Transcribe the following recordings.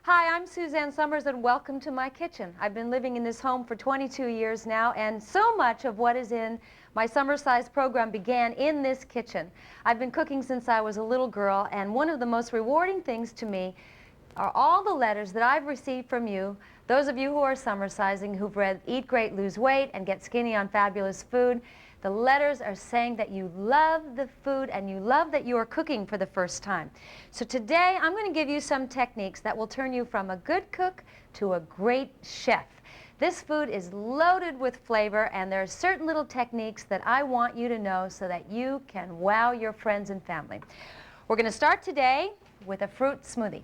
Hi, I'm Suzanne Summers and welcome to my kitchen. I've been living in this home for 22 years now, and so much of what is in my Somersize program began in this kitchen. I've been cooking since I was a little girl, and one of the most rewarding things to me are all the letters that I've received from you, those of you who are Somersizing, who've read Eat Great, Lose Weight, and Get Skinny on Fabulous Food. The letters are saying that you love the food and you love that you are cooking for the first time. So today I'm going to give you some techniques that will turn you from a good cook to a great chef. This food is loaded with flavor, and there are certain little techniques that I want you to know so that you can wow your friends and family. We're going to start today with a fruit smoothie.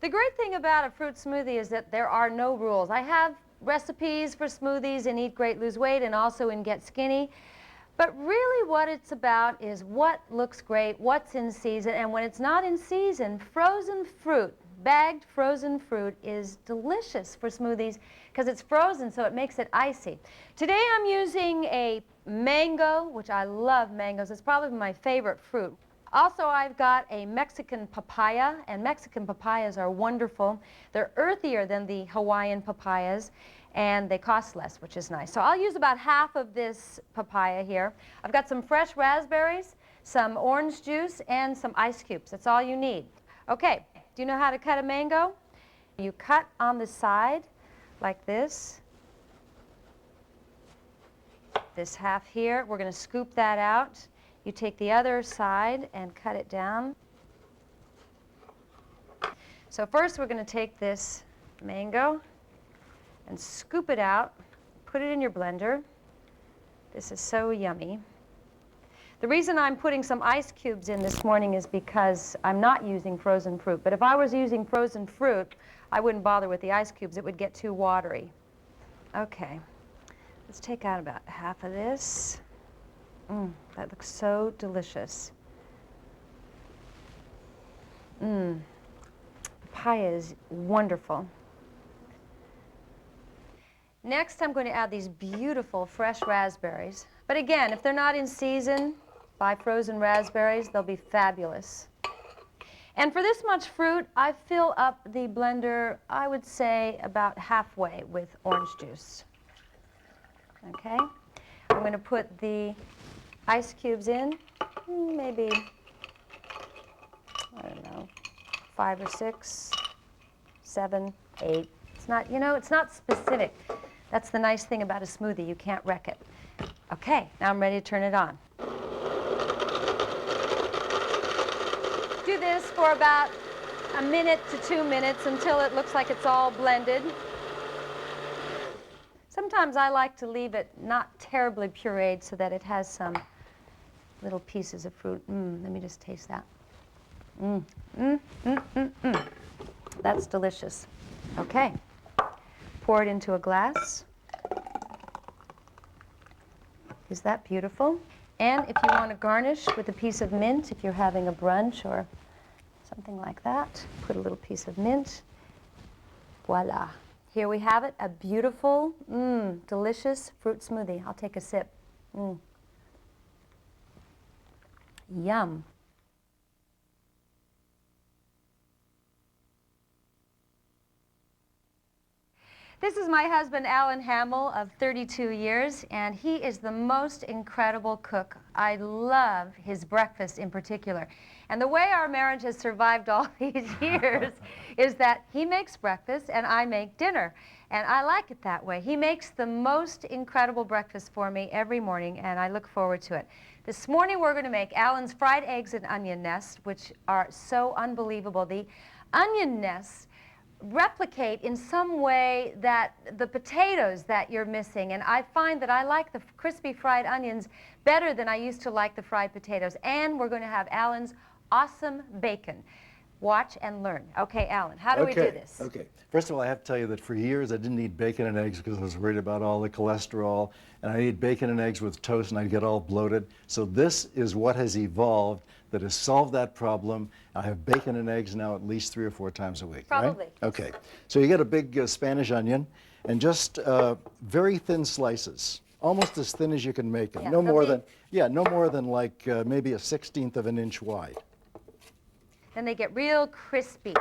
The great thing about a fruit smoothie is that there are no rules. I have recipes for smoothies in Eat Great, Lose Weight and also in Get Skinny. But really what it's about is what looks great, what's in season, and when it's not in season, frozen fruit, bagged frozen fruit is delicious for smoothies because it's frozen, so it makes it icy. Today I'm using a mango, which I love mangoes. It's probably my favorite fruit. Also, I've got a Mexican papaya, and Mexican papayas are wonderful. They're earthier than the Hawaiian papayas, and they cost less, which is nice. So I'll use about half of this papaya here. I've got some fresh raspberries, some orange juice, and some ice cubes. That's all you need. Okay, do you know how to cut a mango? You cut on the side like this. This half here, we're going to scoop that out. You take the other side and cut it down. So first we're going to take this mango and scoop it out, put it in your blender. This is so yummy. The reason I'm putting some ice cubes in this morning is because I'm not using frozen fruit. But if I was using frozen fruit, I wouldn't bother with the ice cubes. It would get too watery. Okay, let's take out about half of this. That looks so delicious. Papaya is wonderful. Next, I'm going to add these beautiful fresh raspberries. But again, if they're not in season, buy frozen raspberries. They'll be fabulous. And for this much fruit, I fill up the blender, I would say, about halfway with orange juice. Okay? I'm going to put the ice cubes in, maybe, I don't know, 5 or 6, 7, 8. It's not, you know, it's not specific. That's the nice thing about a smoothie. You can't wreck it. Okay, now I'm ready to turn it on. Do this for about a minute to 2 minutes until it looks like it's all blended. Sometimes I like to leave it not terribly pureed so that it has some little pieces of fruit. Let me just taste that. That's delicious. Okay, pour it into a glass. Is that beautiful? And if you want to garnish with a piece of mint, if you're having a brunch or something like that, put a little piece of mint. Voila. Here we have it, a beautiful, delicious fruit smoothie. I'll take a sip. Yum. This is my husband, Alan Hamill, of 32 years, and he is the most incredible cook. I love his breakfast in particular. And the way our marriage has survived all these years is that he makes breakfast and I make dinner. And I like it that way. He makes the most incredible breakfast for me every morning, and I look forward to it. This morning we're going to make Alan's fried eggs and onion nests, which are so unbelievable. The onion nests replicate in some way that the potatoes that you're missing, and I find that I like the crispy fried onions better than I used to like the fried potatoes. And we're going to have Alan's awesome bacon. Watch and learn. Okay, Alan, how do we do this? Okay. First of all, I have to tell you that for years I didn't eat bacon and eggs because I was worried about all the cholesterol, and I eat bacon and eggs with toast and I'd get all bloated. So this is what has evolved that has solved that problem. I have bacon and eggs now at least 3 or 4 times a week. Probably. Right? Okay. So you get a big Spanish onion and just very thin slices. almost as thin as you can make them. Yeah, No they'll more be- than, yeah, no more than like maybe a 1/16 of an inch wide. Then they get real crispy.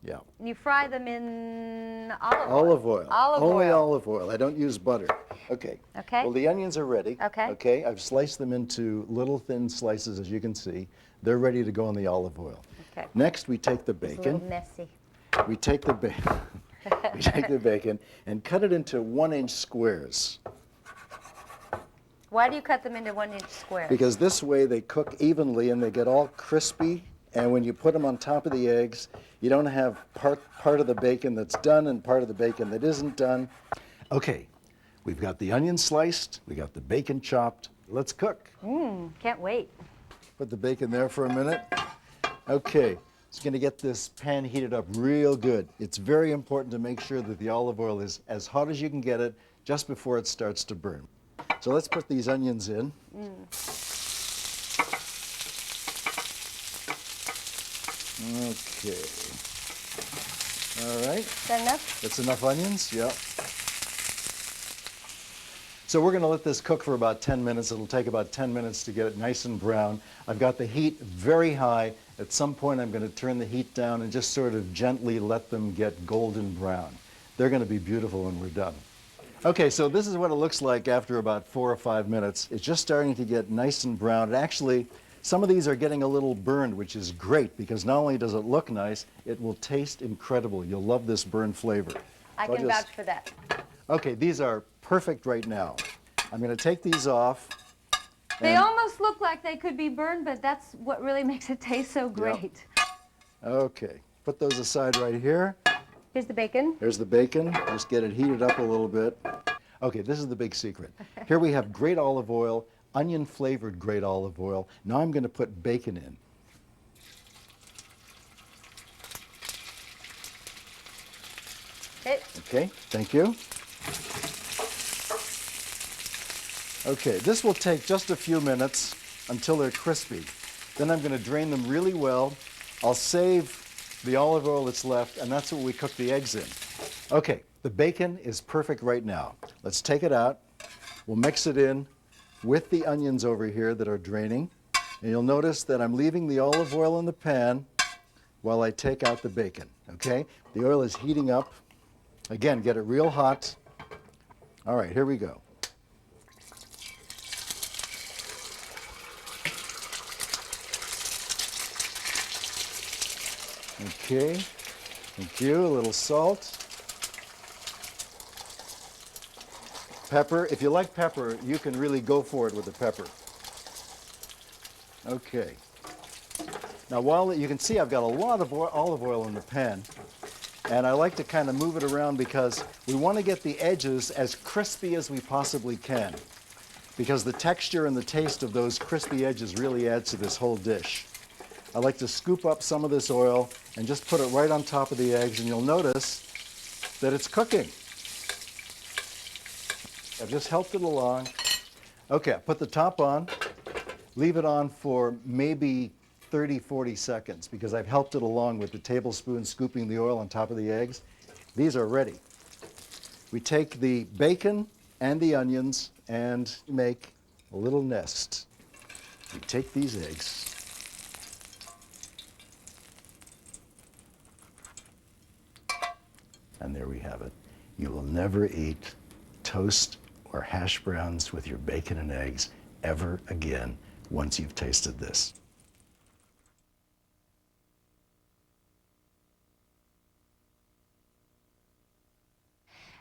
Yeah. And you fry them in olive oil. Olive oil. Olive Only oil. olive oil. I don't use butter. Okay. Okay. Well, the onions are ready. Okay. Okay. I've sliced them into little thin slices, as you can see. They're ready to go in the olive oil. Okay. Next, we take the It's a bacon. little messy. We take the bacon. We take the bacon and cut it into 1-inch squares. Why do you cut them into 1-inch squares? Because this way they cook evenly and they get all crispy. And when you put them on top of the eggs, you don't have part of the bacon that's done and part of the bacon that isn't done. Okay, we've got the onion sliced, we got the bacon chopped. Let's cook. Can't wait. Put the bacon there for a minute. Okay, it's going to get this pan heated up real good. It's very important to make sure that the olive oil is as hot as you can get it just before it starts to burn. So let's put these onions in. Okay. All right. Is that enough? That's enough onions? Yep. So we're going to let this cook for about 10 minutes. It'll take about 10 minutes to get it nice and brown. I've got the heat very high. At some point I'm going to turn the heat down and just sort of gently let them get golden brown. They're going to be beautiful when we're done. Okay, so this is what it looks like after about 4 or 5 minutes. It's just starting to get nice and brown. And actually, some of these are getting a little burned, which is great because not only does it look nice, it will taste incredible. You'll love this burnt flavor. I So can vouch for that. Okay, these are perfect right now. I'm going to take these off. They and- almost look like they could be burned, but that's what really makes it taste so great. Okay, put those aside right here. Here's the bacon. There's the bacon. Just get it heated up a little bit. Okay, this is the big secret. Here we have great olive oil, onion flavored great olive oil. Now I'm going to put bacon in. Okay, thank you. Okay, this will take just a few minutes until they're crispy. Then I'm going to drain them really well. I'll save the olive oil that's left, and that's what we cook the eggs in. Okay, the bacon is perfect right now. Let's take it out. We'll mix it in with the onions over here that are draining. And you'll notice that I'm leaving the olive oil in the pan while I take out the bacon, okay? The oil is heating up. Again, get it real hot. All right, here we go. Okay, thank you. A little salt. Pepper. If you like pepper, you can really go for it with the pepper. Okay. Now, while you can see I've got a lot of olive oil in the pan, and I like to kind of move it around because we want to get the edges as crispy as we possibly can, because the texture and the taste of those crispy edges really adds to this whole dish. I like to scoop up some of this oil and just put it right on top of the eggs, and you'll notice that it's cooking. I've just helped it along. Okay, I put the top on, leave it on for maybe 30, 40 seconds because I've helped it along with the tablespoon scooping the oil on top of the eggs. These are ready. We take the bacon and the onions and make a little nest. We take these eggs, and there we have it. You will never eat toast or hash browns with your bacon and eggs ever again once you've tasted this.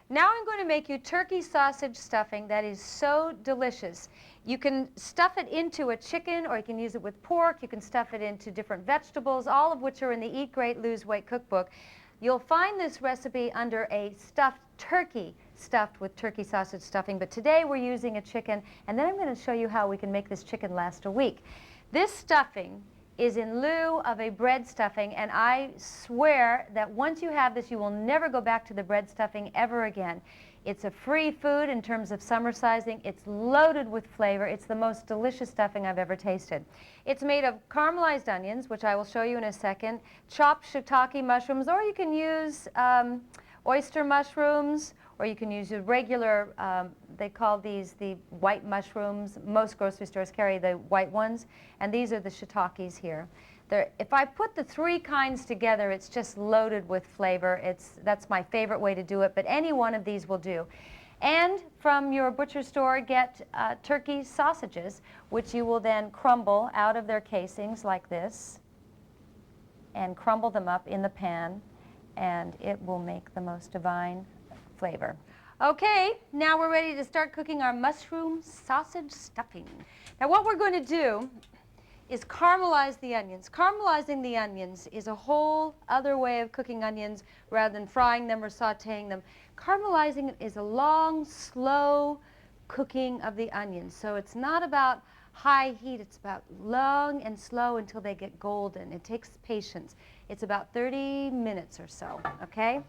Now I'm going to make you turkey sausage stuffing that is so delicious. You can stuff it into a chicken, or you can use it with pork. You can stuff it into different vegetables, all of which are in the Eat Great, Lose Weight cookbook. You'll find this recipe under a stuffed turkey, stuffed with turkey sausage stuffing, but today we're using a chicken, and then I'm going to show you how we can make this chicken last a week. This stuffing is in lieu of a bread stuffing, and I swear that once you have this, you will never go back to the bread stuffing ever again. It's a free food in terms of summersizing. It's loaded with flavor. It's the most delicious stuffing I've ever tasted. It's made of caramelized onions, which I will show you in a second, chopped shiitake mushrooms, or you can use oyster mushrooms or you can use the regular, they call these the white mushrooms. Most grocery stores carry the white ones, and these are the shiitakes here. If I put the three kinds together, it's just loaded with flavor. That's my favorite way to do it, but any one of these will do. And from your butcher store, get turkey sausages, which you will then crumble out of their casings like this, and crumble them up in the pan, and it will make the most divine flavor. Okay, now we're ready to start cooking our mushroom sausage stuffing. Now what we're going to do is caramelize the onions. Caramelizing the onions is a whole other way of cooking onions rather than frying them or sauteing them. Caramelizing is a long, slow cooking of the onions. So it's not about high heat, it's about long and slow until they get golden. It takes patience. It's about 30 minutes or so, okay?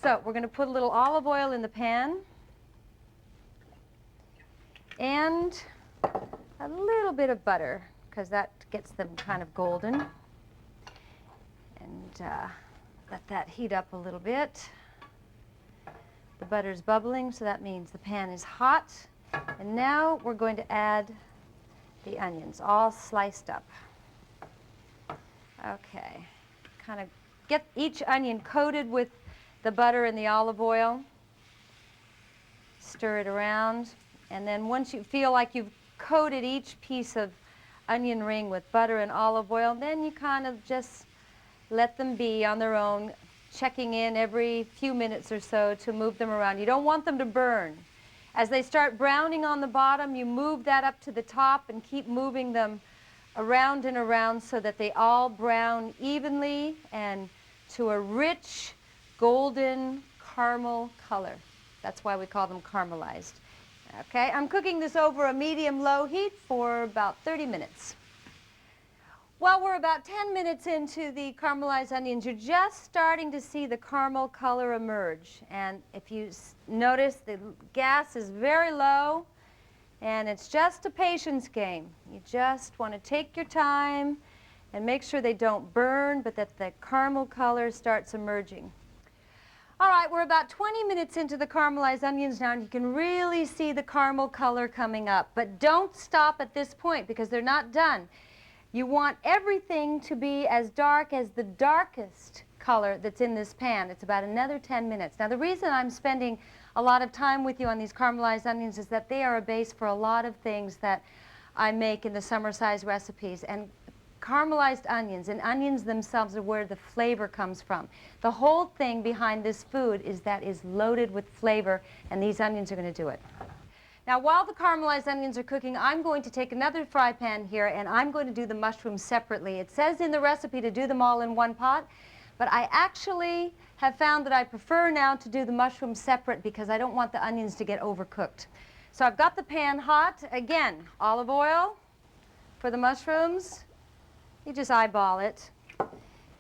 So we're going to put a little olive oil in the pan and a little bit of butter, because that gets them kind of golden. And let that heat up a little bit. The butter's bubbling, so that means the pan is hot. And now we're going to add the onions, all sliced up. Okay, kind of get each onion coated with the butter and the olive oil. Stir it around, and then once you feel like you've coated each piece of onion ring with butter and olive oil, then you kind of just let them be on their own, checking in every few minutes or so to move them around. You don't want them to burn. As they start browning on the bottom, you move that up to the top and keep moving them around and around so that they all brown evenly and to a rich golden caramel color. That's why we call them caramelized. Okay, I'm cooking this over a medium-low heat for about 30 minutes. Well, we're about 10 minutes into the caramelized onions. You're just starting to see the caramel color emerge. And if you notice, the gas is very low, and it's just a patience game. You just want to take your time and make sure they don't burn, but that the caramel color starts emerging. All right, we're about 20 minutes into the caramelized onions now, and you can really see the caramel color coming up. But don't stop at this point, because they're not done. You want everything to be as dark as the darkest color that's in this pan. It's about another 10 minutes. Now, the reason I'm spending a lot of time with you on these caramelized onions is that they are a base for a lot of things that I make in the Somersize recipes. And caramelized onions and onions themselves are where the flavor comes from. The whole thing behind this food is that is loaded with flavor, and these onions are going to do it. Now, while the caramelized onions are cooking, I'm going to take another fry pan here, and I'm going to do the mushrooms separately. It says in the recipe to do them all in one pot, but I actually have found that I prefer now to do the mushrooms separate because I don't want the onions to get overcooked. So I've got the pan hot. Again, olive oil for the mushrooms. You just eyeball it.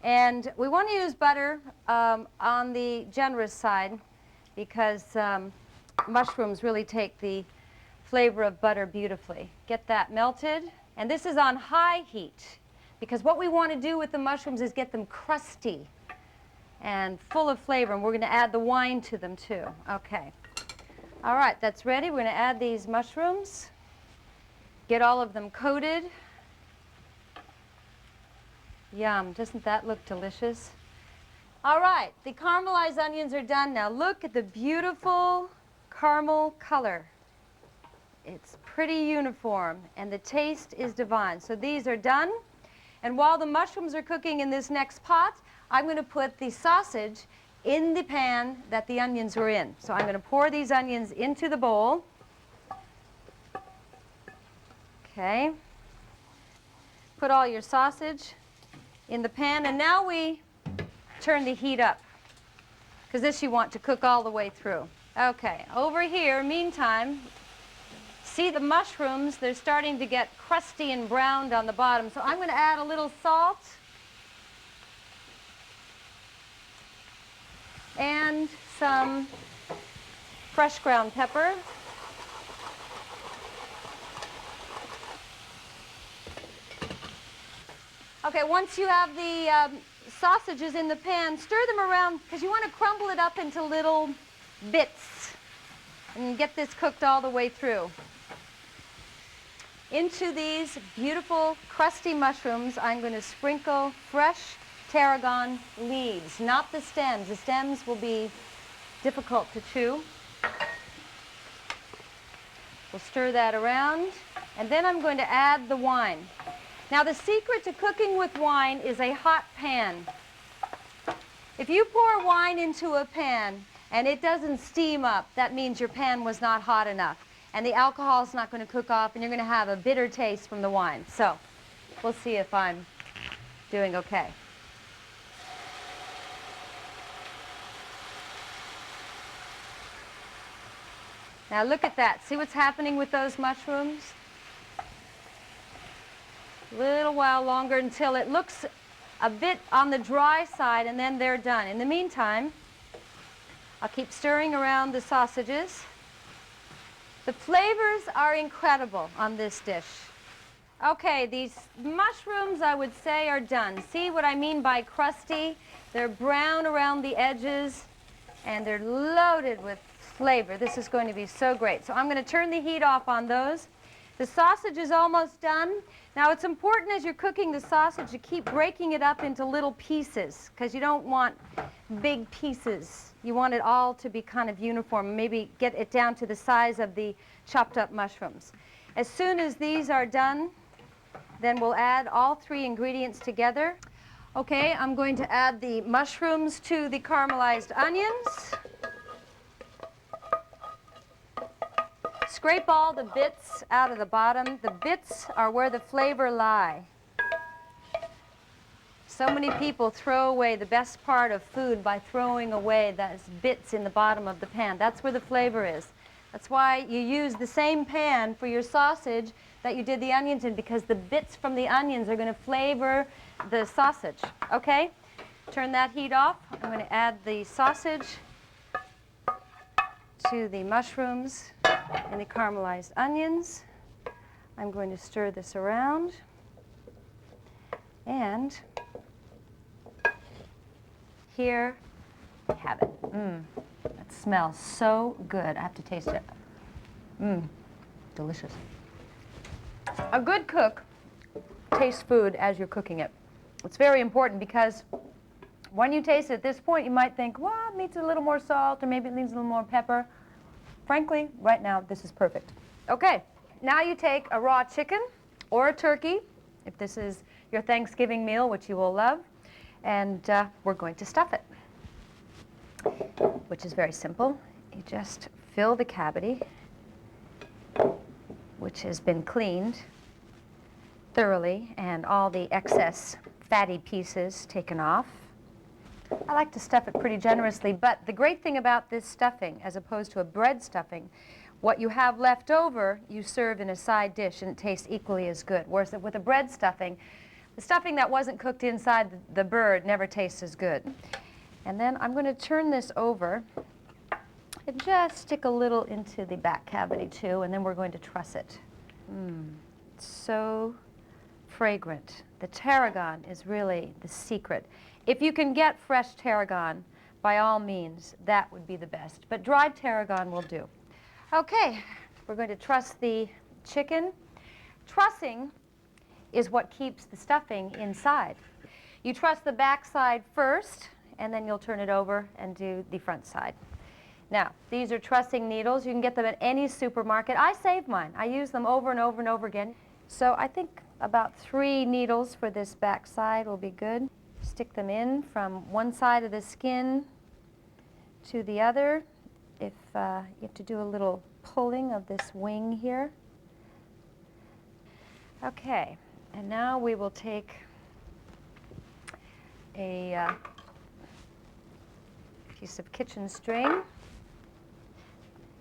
And we want to use butter on the generous side because mushrooms really take the flavor of butter beautifully. Get that melted. And this is on high heat because what we want to do with the mushrooms is get them crusty and full of flavor. And we're going to add the wine to them too. Okay. All right, that's ready. We're going to add these mushrooms. Get all of them coated. Yum, doesn't that look delicious? All right, the caramelized onions are done now. Look at the beautiful caramel color. It's pretty uniform, and the taste is divine. So these are done, and while the mushrooms are cooking in this next pot, I'm going to put the sausage in the pan that the onions were in. So I'm going to pour these onions into the bowl. Okay. Put all your sausage in the pan, and now we turn the heat up because this you want to cook all the way through. Okay, over here, meantime, see the mushrooms, they're starting to get crusty and browned on the bottom, so I'm going to add a little salt and some fresh ground pepper. Okay, once you have the sausages in the pan, stir them around because you want to crumble it up into little bits and get this cooked all the way through. Into these beautiful crusty mushrooms, I'm going to sprinkle fresh tarragon leaves, not the stems. The stems will be difficult to chew. We'll stir that around, and then I'm going to add the wine. Now, the secret to cooking with wine is a hot pan. If you pour wine into a pan and it doesn't steam up, that means your pan was not hot enough. And the alcohol is not going to cook off, and you're going to have a bitter taste from the wine. So, we'll see if I'm doing okay. Now look at that. See what's happening with those mushrooms? A little while longer until it looks a bit on the dry side, and then they're done. In the meantime, I'll keep stirring around the sausages. The flavors are incredible on this dish. Okay, these mushrooms, I would say, are done. See what I mean by crusty? They're brown around the edges, and they're loaded with flavor. This is going to be so great. So I'm going to turn the heat off on those. The sausage is almost done. Now, it's important as you're cooking the sausage to keep breaking it up into little pieces, because you don't want big pieces. You want it all to be kind of uniform. Maybe get it down to the size of the chopped up mushrooms. As soon as these are done, then we'll add all three ingredients together. Okay, I'm going to add the mushrooms to the caramelized onions. Scrape all the bits out of the bottom. The bits are where the flavor lie. So many people throw away the best part of food by throwing away those bits in the bottom of the pan. That's where the flavor is. That's why you use the same pan for your sausage that you did the onions in, because the bits from the onions are going to flavor the sausage. Okay? Turn that heat off. I'm going to add the sausage to the mushrooms and the caramelized onions. I'm going to stir this around, and here we have it. That smells so good. I have to taste it. Delicious. A good cook tastes food as you're cooking it. It's very important, because when you taste it at this point, you might think, well, it needs a little more salt, or maybe it needs a little more pepper. Frankly, right now, this is perfect. Okay, now you take a raw chicken or a turkey, if this is your Thanksgiving meal, which you will love, and we're going to stuff it, which is very simple. You just fill the cavity, which has been cleaned thoroughly, and all the excess fatty pieces taken off. I like to stuff it pretty generously, but the great thing about this stuffing, as opposed to a bread stuffing, what you have left over, you serve in a side dish, and it tastes equally as good. Whereas with a bread stuffing, the stuffing that wasn't cooked inside the bird never tastes as good. And then I'm going to turn this over and just stick a little into the back cavity too, and then we're going to truss it. It's so fragrant. The tarragon is really the secret. If you can get fresh tarragon, by all means, that would be the best. But dried tarragon will do. Okay, we're going to truss the chicken. Trussing is what keeps the stuffing inside. You truss the back side first, and then you'll turn it over and do the front side. Now, these are trussing needles. You can get them at any supermarket. I save mine. I use them over and over and over again. So I think about 3 needles for this back side will be good. Stick them in from one side of the skin to the other. If you have to do a little pulling of this wing here. Okay, and now we will take a piece of kitchen string.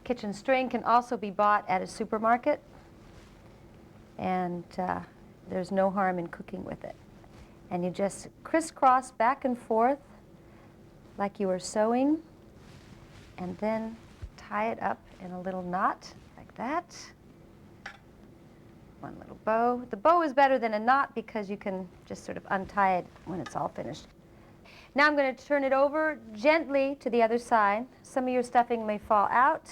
Kitchen string can also be bought at a supermarket, and there's no harm in cooking with it. And you just crisscross back and forth like you are sewing, and then tie it up in a little knot like that. One little bow. The bow is better than a knot because you can just sort of untie it when it's all finished. Now I'm going to turn it over gently to the other side. Some of your stuffing may fall out,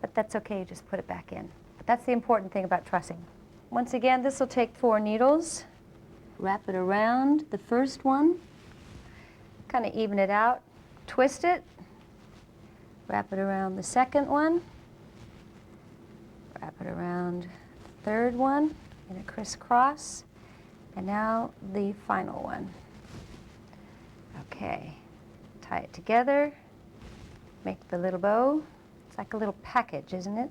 but that's okay, you just put it back in. But that's the important thing about trussing. Once again, this will take 4 needles. Wrap it around the first one, kind of even it out, twist it, wrap it around the second one, wrap it around the third one in a crisscross, and now the final one. Okay, tie it together, make the little bow. It's like a little package, isn't it?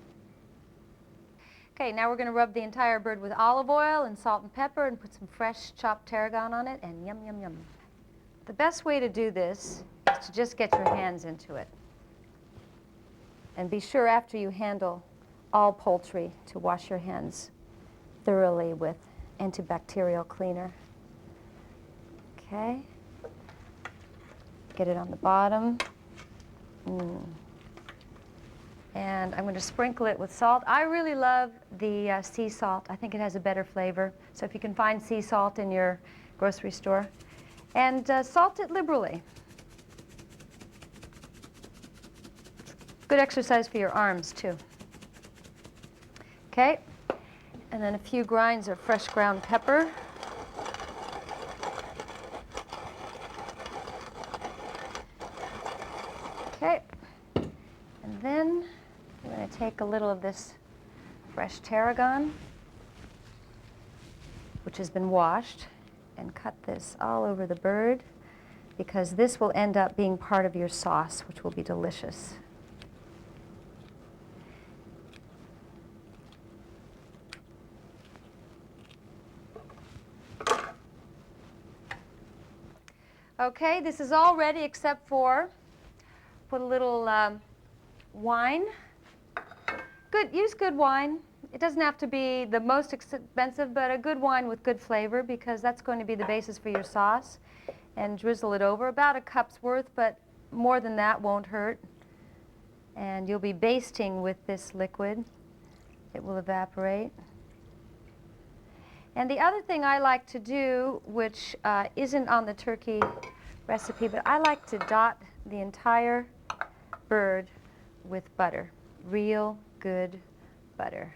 Okay, now we're going to rub the entire bird with olive oil and salt and pepper and put some fresh chopped tarragon on it, and yum, yum, yum. The best way to do this is to just get your hands into it. And be sure after you handle all poultry to wash your hands thoroughly with antibacterial cleaner. Okay. Get it on the bottom. And I'm going to sprinkle it with salt. I really love the sea salt. I think it has a better flavor. So if you can find sea salt in your grocery store, and salt it liberally. Good exercise for your arms too. Okay, and then a few grinds of fresh ground pepper. Okay, and then I'm going to take a little of this fresh tarragon, which has been washed, and cut this all over the bird, because this will end up being part of your sauce, which will be delicious. Okay, this is all ready except for put a little wine. Use good wine. It doesn't have to be the most expensive, but a good wine with good flavor, because that's going to be the basis for your sauce. And drizzle it over, about a cup's worth, but more than that won't hurt. And you'll be basting with this liquid. It will evaporate. And the other thing I like to do, which isn't on the turkey recipe, but I like to dot the entire bird with butter, real good butter.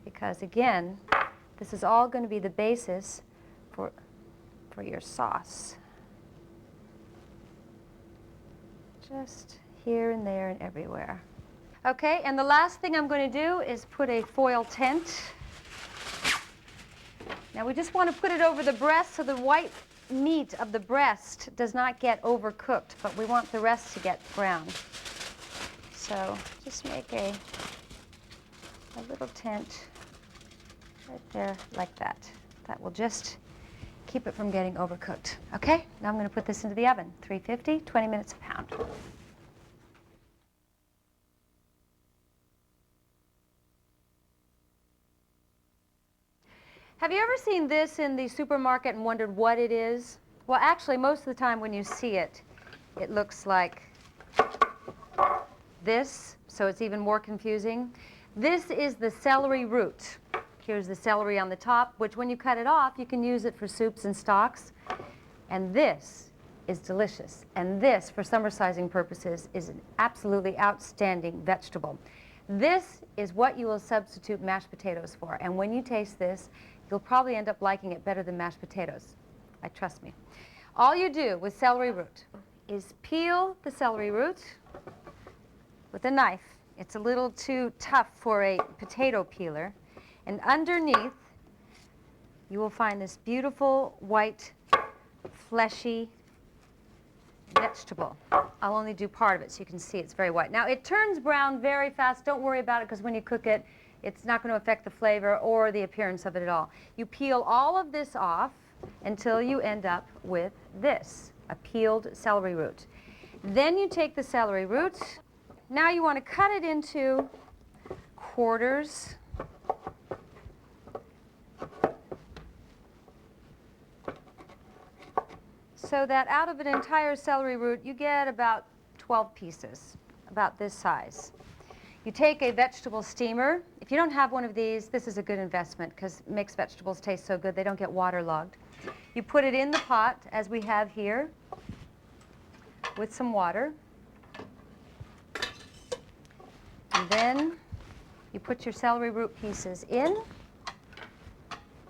Because again, this is all going to be the basis for your sauce. Just here and there and everywhere. Okay, and the last thing I'm going to do is put a foil tent. Now we just want to put it over the breast so the white meat of the breast does not get overcooked, but we want the rest to get browned. So just make a little tent right there like that. That will just keep it from getting overcooked. Okay, now I'm going to put this into the oven, 350, 20 minutes a pound. Have you ever seen this in the supermarket and wondered what it is? Well, actually, most of the time when you see it, it looks like this, so it's even more confusing. This is the celery root. Here's the celery on the top, which when you cut it off, you can use it for soups and stocks. And this is delicious. And this, for summersizing purposes, is an absolutely outstanding vegetable. This is what you will substitute mashed potatoes for. And when you taste this, you'll probably end up liking it better than mashed potatoes. Trust me. All you do with celery root is peel the celery root with a knife. It's a little too tough for a potato peeler. And underneath, you will find this beautiful, white, fleshy vegetable. I'll only do part of it so you can see it's very white. Now, it turns brown very fast. Don't worry about it, because when you cook it, it's not going to affect the flavor or the appearance of it at all. You peel all of this off until you end up with this, a peeled celery root. Then you take the celery root. Now you want to cut it into quarters. So that out of an entire celery root, you get about 12 pieces, about this size. You take a vegetable steamer. If you don't have one of these, this is a good investment, because it makes vegetables taste so good they don't get waterlogged. You put it in the pot, as we have here, with some water. And then you put your celery root pieces in,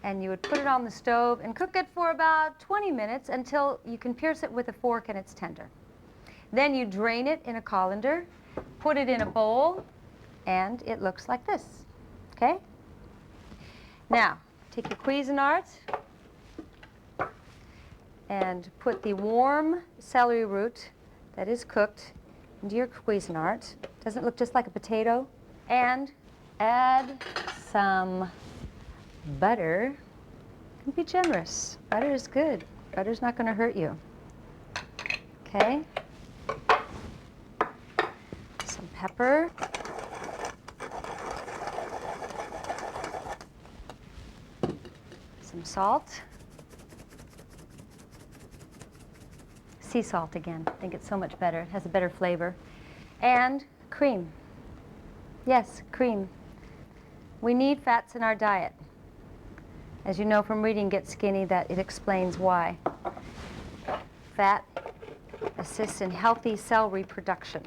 and you would put it on the stove and cook it for about 20 minutes until you can pierce it with a fork and it's tender. Then you drain it in a colander, put it in a bowl, and it looks like this, okay? Now, take your Cuisinart and put the warm celery root that is cooked into your Cuisinart. Doesn't it look just like a potato? And add some butter. And be generous. Butter is good. Butter's not going to hurt you. Okay? Some pepper. Some salt. Sea salt again. I think it's so much better. It has a better flavor. And cream. Yes, cream. We need fats in our diet. As you know from reading Get Skinny, that it explains why. Fat assists in healthy cell reproduction.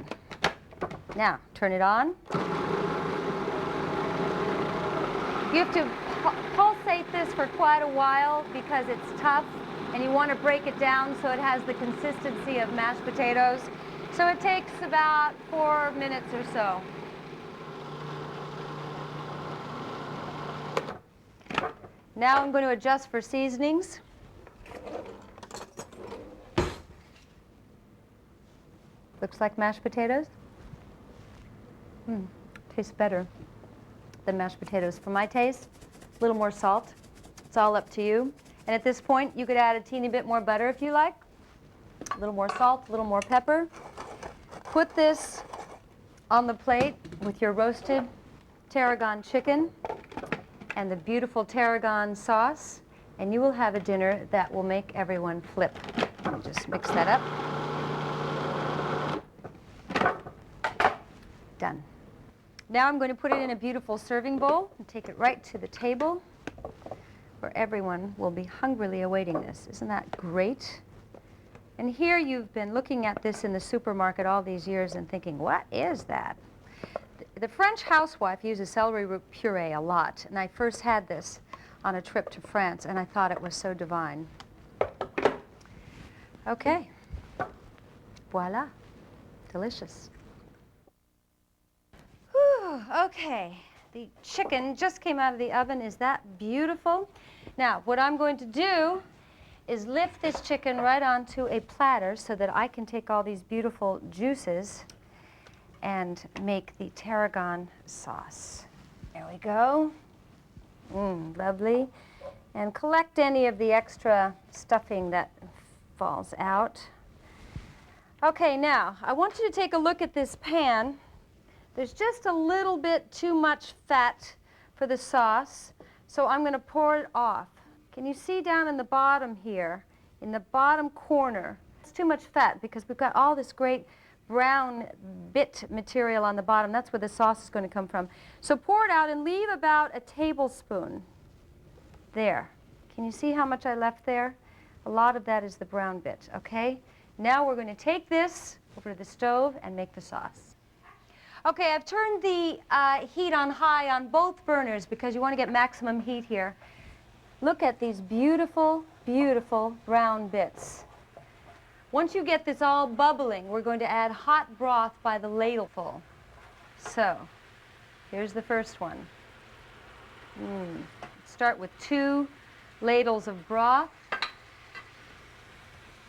Now, turn it on. You have to pulsate this for quite a while because it's tough, and you want to break it down so it has the consistency of mashed potatoes. So it takes about 4 minutes or so. Now I'm going to adjust for seasonings. Looks like mashed potatoes. Tastes better than mashed potatoes. For my taste, a little more salt. It's all up to you. And at this point, you could add a teeny bit more butter if you like. A little more salt, a little more pepper. Put this on the plate with your roasted tarragon chicken and the beautiful tarragon sauce, and you will have a dinner that will make everyone flip. Let me just mix that up. Done. Now I'm going to put it in a beautiful serving bowl and take it right to the table where everyone will be hungrily awaiting this. Isn't that great? And here you've been looking at this in the supermarket all these years and thinking, what is that? The French housewife uses celery root puree a lot, and I first had this on a trip to France, and I thought it was so divine. Okay. Voila. Delicious. Whew, okay. The chicken just came out of the oven. Is that beautiful? Now, what I'm going to do is lift this chicken right onto a platter so that I can take all these beautiful juices and make the tarragon sauce. There we go. Lovely. And collect any of the extra stuffing that falls out. Okay, now, I want you to take a look at this pan. There's just a little bit too much fat for the sauce, so I'm going to pour it off. Can you see down in the bottom here, in the bottom corner? It's too much fat because we've got all this great brown bit material on the bottom. That's where the sauce is going to come from. So pour it out and leave about a tablespoon there. Can you see how much I left there? A lot of that is the brown bit, okay? Now we're going to take this over to the stove and make the sauce. Okay, I've turned the heat on high on both burners because you want to get maximum heat here. Look at these beautiful, beautiful brown bits. Once you get this all bubbling, we're going to add hot broth by the ladleful. So, here's the first one. Start with 2 ladles of broth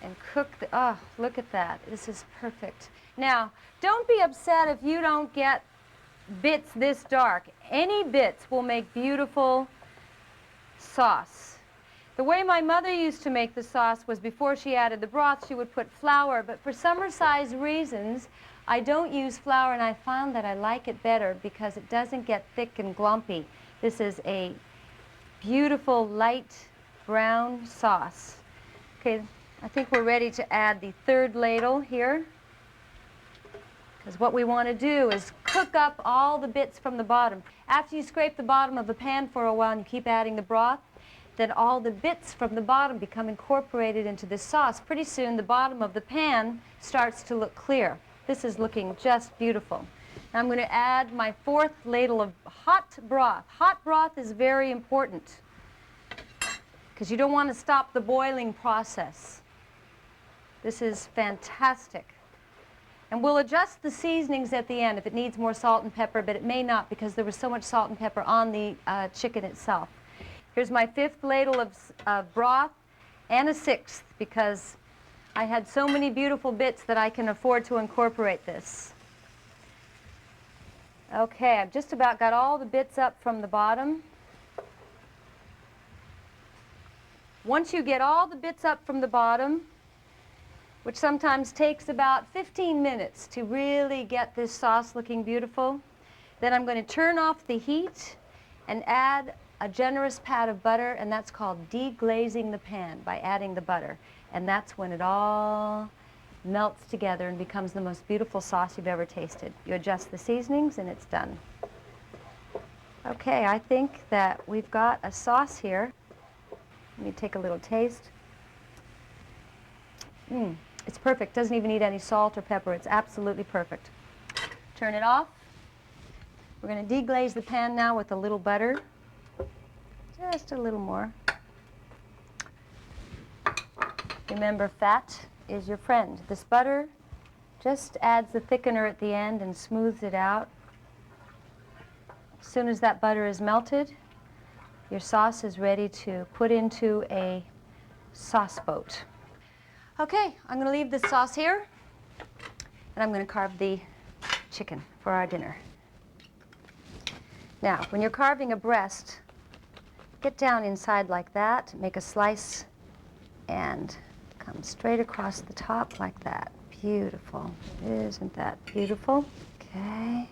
and cook the, oh, look at that. This is perfect. Now, don't be upset if you don't get bits this dark. Any bits will make beautiful sauce. The way my mother used to make the sauce was before she added the broth, she would put flour, but for Somersize reasons, I don't use flour, and I found that I like it better because it doesn't get thick and glumpy. This is a beautiful light brown sauce. Okay, I think we're ready to add the 3rd ladle here, because what we want to do is cook up all the bits from the bottom. After you scrape the bottom of the pan for a while and you keep adding the broth, then all the bits from the bottom become incorporated into this sauce. Pretty soon the bottom of the pan starts to look clear. This is looking just beautiful. Now I'm going to add my 4th ladle of hot broth. Hot broth is very important because you don't want to stop the boiling process. This is fantastic. And we'll adjust the seasonings at the end if it needs more salt and pepper, but it may not because there was so much salt and pepper on the chicken itself. Here's my 5th ladle of broth and a 6th because I had so many beautiful bits that I can afford to incorporate this. Okay, I've just about got all the bits up from the bottom. Once you get all the bits up from the bottom, which sometimes takes about 15 minutes to really get this sauce looking beautiful, then I'm going to turn off the heat and add a generous pat of butter, and that's called deglazing the pan by adding the butter. And that's when it all melts together and becomes the most beautiful sauce you've ever tasted. You adjust the seasonings and it's done. Okay, I think that we've got a sauce here. Let me take a little taste. It's perfect. Doesn't even need any salt or pepper. It's absolutely perfect. Turn it off. We're going to deglaze the pan now with a little butter. Just a little more. Remember, fat is your friend. This butter just adds the thickener at the end and smooths it out. As soon as that butter is melted, your sauce is ready to put into a sauce boat. Okay, I'm going to leave this sauce here, and I'm going to carve the chicken for our dinner. Now, when you're carving a breast, get down inside like that, make a slice, and come straight across the top like that. Beautiful. Isn't that beautiful? Okay.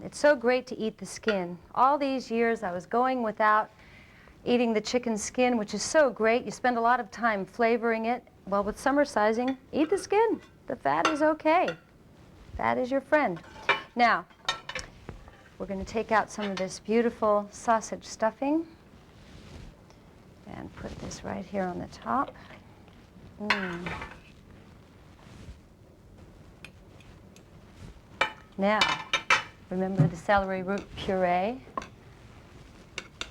It's so great to eat the skin. All these years I was going without eating the chicken skin, which is so great. You spend a lot of time flavoring it. Well, with Somersizing, eat the skin. The fat is okay. Fat is your friend. Now, we're going to take out some of this beautiful sausage stuffing and put this right here on the top. Now, remember the celery root puree?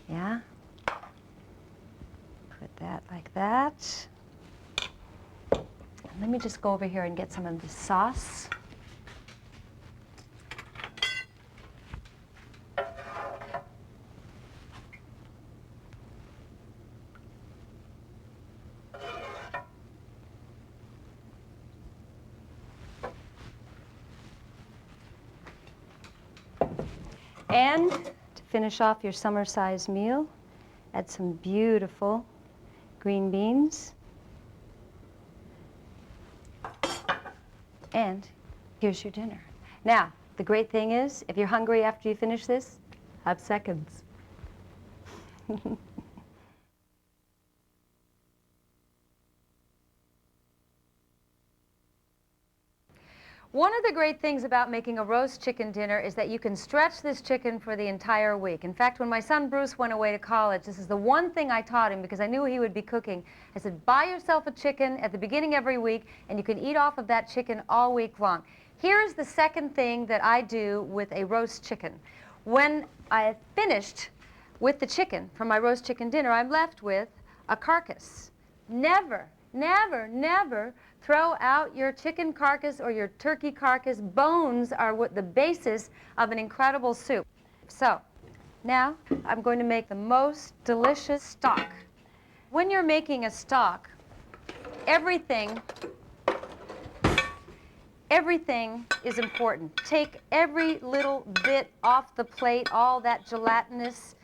Yeah? Put that like that. And let me just go over here and get some of the sauce. And to finish off your summer-sized meal, add some beautiful green beans. And here's your dinner. Now, the great thing is, if you're hungry after you finish this, have seconds. One of the great things about making a roast chicken dinner is that you can stretch this chicken for the entire week. In fact, when my son Bruce went away to college, this is the one thing I taught him because I knew he would be cooking. I said, buy yourself a chicken at the beginning every week, and you can eat off of that chicken all week long. Here's the second thing that I do with a roast chicken. When I have finished with the chicken from my roast chicken dinner, I'm left with a carcass. Never, never, never throw out your chicken carcass or your turkey carcass. Bones are what the basis of an incredible soup. So now I'm going to make the most delicious stock. When you're making a stock, everything is important. Take every little bit off the plate, all that gelatinous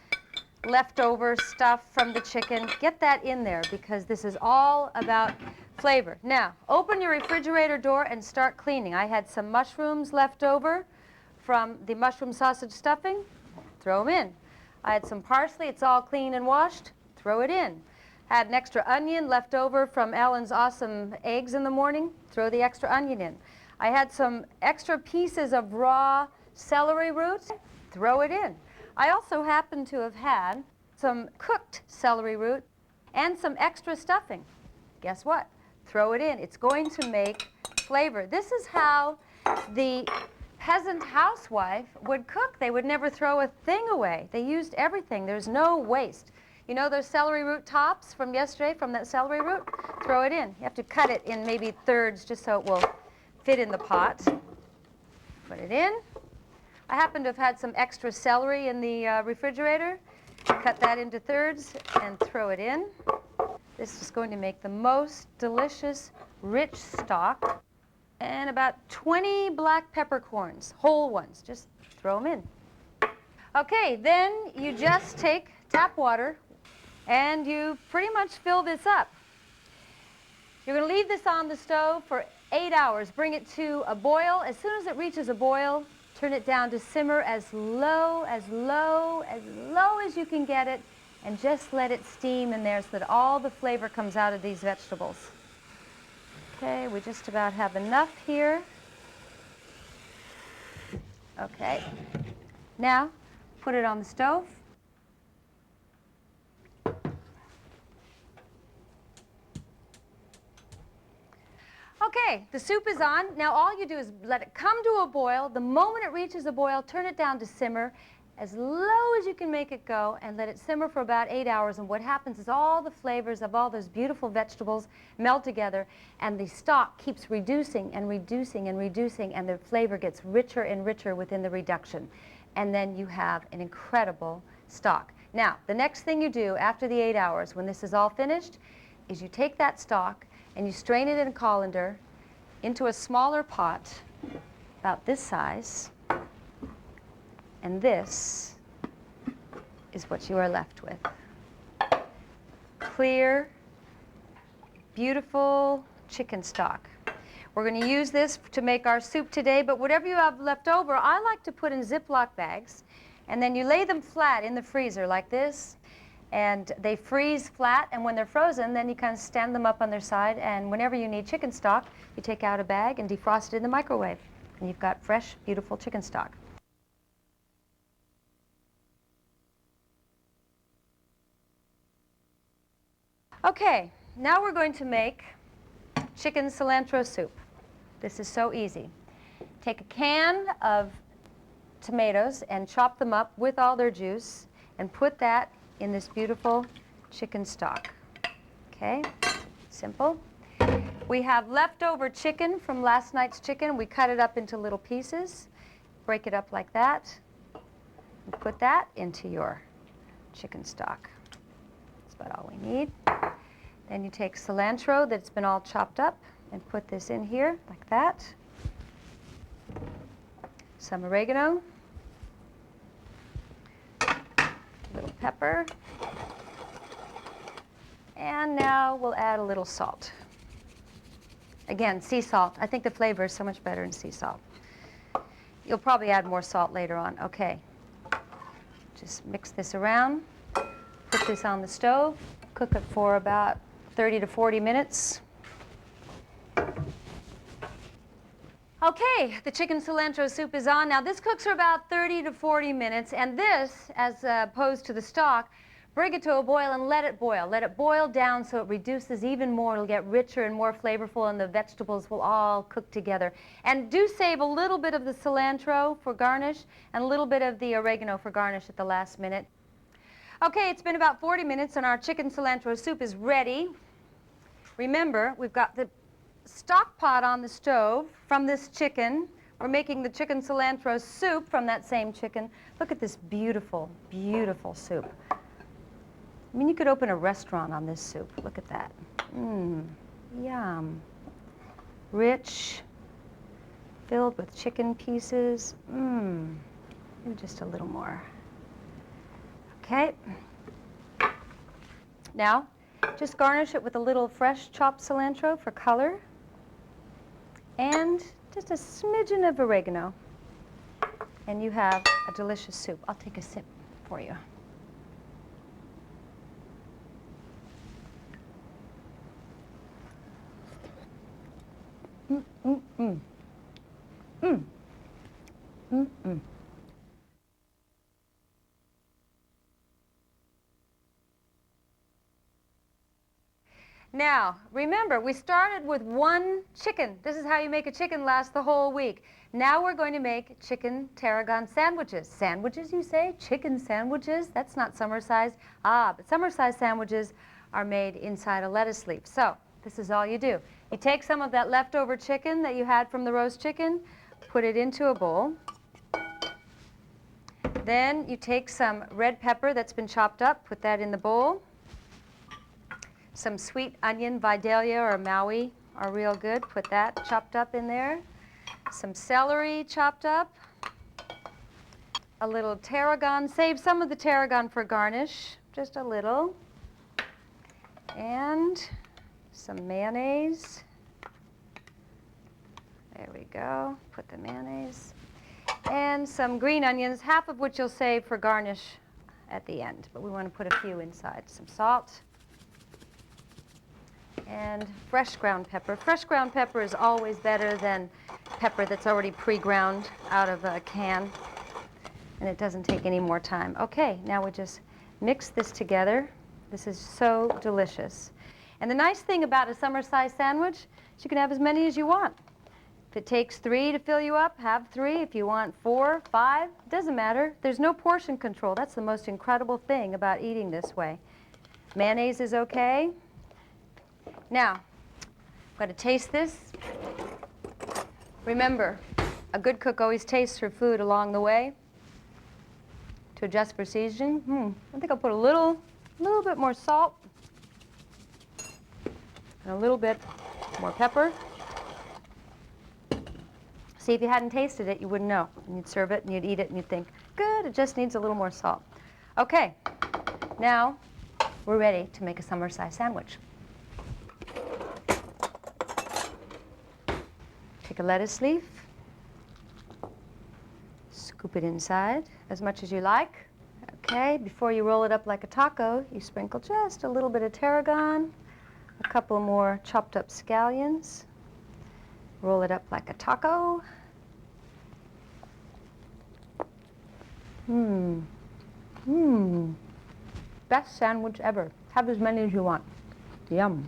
leftover stuff from the chicken. Get that in there because this is all about flavor. Now, open your refrigerator door and start cleaning. I had some mushrooms left over from the mushroom sausage stuffing. Throw them in. I had some parsley. It's all clean and washed. Throw it in. Had an extra onion left over from Ellen's awesome eggs in the morning. Throw the extra onion in. I had some extra pieces of raw celery root. Throw it in. I also happen to have had some cooked celery root and some extra stuffing. Guess what? Throw it in. It's going to make flavor. This is how the peasant housewife would cook. They would never throw a thing away. They used everything. There's no waste. You know those celery root tops from yesterday, from that celery root? Throw it in. You have to cut it in maybe thirds just so it will fit in the pot. Put it in. I happen to have had some extra celery in the refrigerator. Cut that into thirds and throw it in. This is going to make the most delicious, rich stock. And about 20 black peppercorns, whole ones. Just throw them in. Okay, then you just take tap water and you pretty much fill this up. You're going to leave this on the stove for 8 hours. Bring it to a boil. As soon as it reaches a boil, turn it down to simmer as low, as low, as low as you can get it, and just let it steam in there so that all the flavor comes out of these vegetables. Okay, we just about have enough here. Okay, now put it on the stove. Okay, the soup is on. Now all you do is let it come to a boil. The moment it reaches a boil, turn it down to simmer as low as you can make it go and let it simmer for about 8 hours. And what happens is all the flavors of all those beautiful vegetables melt together and the stock keeps reducing and reducing and reducing and the flavor gets richer and richer within the reduction. And then you have an incredible stock. Now, the next thing you do after the 8 hours when this is all finished is you take that stock and you strain it in a colander into a smaller pot about this size. And this is what you are left with. Clear, beautiful chicken stock. We're going to use this to make our soup today, but whatever you have left over, I like to put in Ziploc bags, and then you lay them flat in the freezer like this, and they freeze flat, and when they're frozen, then you kind of stand them up on their side, and whenever you need chicken stock, you take out a bag and defrost it in the microwave, and you've got fresh, beautiful chicken stock. Okay, now we're going to make chicken cilantro soup. This is so easy. Take a can of tomatoes and chop them up with all their juice and put that in this beautiful chicken stock. Okay, simple. We have leftover chicken from last night's chicken. We cut it up into little pieces, break it up like that, and put that into your chicken stock. That's about all we need. Then you take cilantro that's been all chopped up and put this in here like that. Some oregano, a little pepper, and now we'll add a little salt. Again, sea salt. I think the flavor is so much better in sea salt. You'll probably add more salt later on. Okay. Just mix this around, put this on the stove, cook it for about 30 to 40 minutes. Okay, the chicken cilantro soup is on. Now this cooks for about 30 to 40 minutes, and this, as opposed to the stock, bring it to a boil and let it boil. Let it boil down so it reduces even more. It'll get richer and more flavorful, and the vegetables will all cook together. And do save a little bit of the cilantro for garnish and a little bit of the oregano for garnish at the last minute. Okay, it's been about 40 minutes and our chicken cilantro soup is ready. Remember, we've got the stock pot on the stove from this chicken. We're making the chicken cilantro soup from that same chicken. Look at this beautiful, beautiful soup. I mean, you could open a restaurant on this soup. Look at that. Mmm, yum. Rich, filled with chicken pieces. Mmm, maybe just a little more. Okay. Now, just garnish it with a little fresh chopped cilantro for color and just a smidgen of oregano. And you have a delicious soup. I'll take a sip for you. Mm, mm, mm. Mm. Mm, mm. Now, remember, we started with one chicken. This is how you make a chicken last the whole week. Now we're going to make chicken tarragon sandwiches. Sandwiches, you say? Chicken sandwiches? That's not Somersize. Ah, but Somersize sandwiches are made inside a lettuce leaf. So, this is all you do. You take some of that leftover chicken that you had from the roast chicken, put it into a bowl. Then you take some red pepper that's been chopped up, put that in the bowl. Some sweet onion, Vidalia or Maui are real good. Put that chopped up in there. Some celery chopped up. A little tarragon. Save some of the tarragon for garnish, just a little. And some mayonnaise. There we go. Put the mayonnaise. And some green onions, half of which you'll save for garnish at the end. But we want to put a few inside. Some salt. And fresh ground pepper. Fresh ground pepper is always better than pepper that's already pre-ground out of a can, and it doesn't take any more time. Okay, now we just mix this together. This is so delicious. And the nice thing about a Somersize sandwich is you can have as many as you want. If it takes 3 to fill you up, have 3. If you want 4, 5, it doesn't matter. There's no portion control. That's the most incredible thing about eating this way. Mayonnaise is okay. Now, I'm going to taste this. Remember, a good cook always tastes her food along the way to adjust for seasoning. I think I'll put a little bit more salt and a little bit more pepper. See, if you hadn't tasted it, you wouldn't know. And you'd serve it and you'd eat it and you'd think, good, it just needs a little more salt. Okay, now we're ready to make a Somersize sandwich. Take a lettuce leaf, scoop it inside as much as you like. Okay, before you roll it up like a taco, you sprinkle just a little bit of tarragon, a couple more chopped up scallions, roll it up like a taco. Best sandwich ever. Have as many as you want. Yum.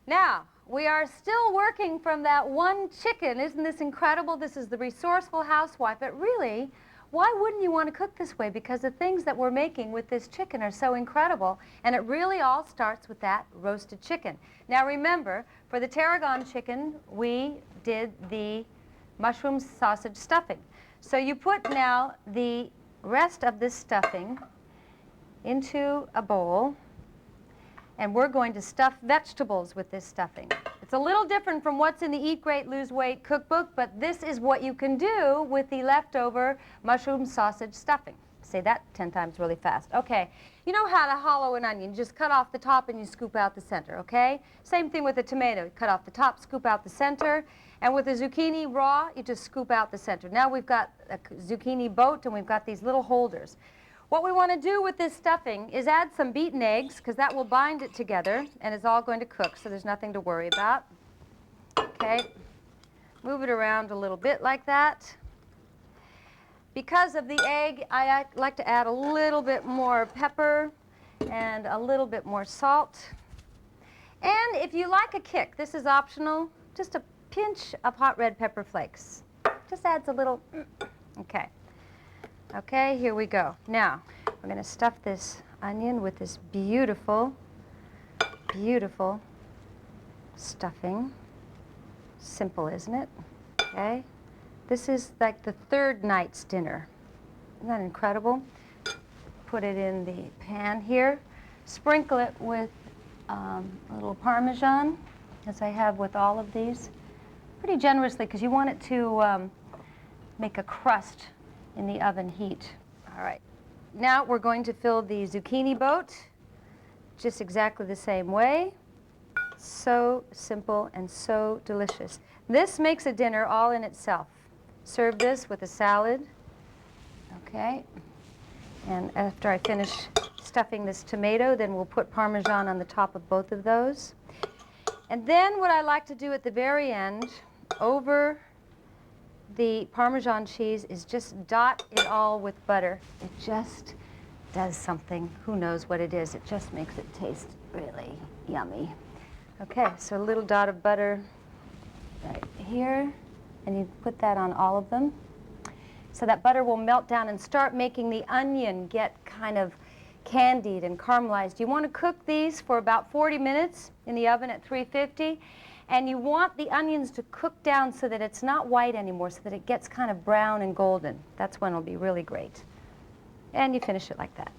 Now, we are still working from that one chicken. Isn't this incredible? This is the resourceful housewife. But really, why wouldn't you want to cook this way? Because the things that we're making with this chicken are so incredible. And it really all starts with that roasted chicken. Now remember, for the tarragon chicken, we did the mushroom sausage stuffing. So you put now the rest of this stuffing into a bowl. And we're going to stuff vegetables with this stuffing. It's a little different from what's in the Eat Great, Lose Weight cookbook, but this is what you can do with the leftover mushroom sausage stuffing. Say that 10 times really fast. Okay, you know how to hollow an onion. You just cut off the top and you scoop out the center, okay? Same thing with a tomato. You cut off the top, scoop out the center. And with a zucchini raw, you just scoop out the center. Now we've got a zucchini boat and we've got these little holders. What we want to do with this stuffing is add some beaten eggs, because that will bind it together, and it's all going to cook, so there's nothing to worry about. Okay, move it around a little bit like that. Because of the egg, I like to add a little bit more pepper and a little bit more salt. And if you like a kick, this is optional, just a pinch of hot red pepper flakes. Just adds a little, okay. Okay, here we go. Now, we're going to stuff this onion with this beautiful, beautiful stuffing. Simple, isn't it? Okay. This is like the third night's dinner. Isn't that incredible? Put it in the pan here. Sprinkle it with a little Parmesan, as I have with all of these. Pretty generously, because you want it to make a crust in the oven heat. All right. Now we're going to fill the zucchini boat just exactly the same way. So simple and so delicious. This makes a dinner all in itself. Serve this with a salad. Okay. And after I finish stuffing this tomato, then we'll put Parmesan on the top of both of those. And then what I like to do at the very end, over the Parmesan cheese is just dot it all with butter. It just does something. Who knows what it is? It just makes it taste really yummy. Okay, so a little dot of butter right here, and you put that on all of them. So that butter will melt down and start making the onion get kind of candied and caramelized. You want to cook these for about 40 minutes in the oven at 350, and you want the onions to cook down so that it's not white anymore, so that it gets kind of brown and golden. That's when it'll be really great. And you finish it like that.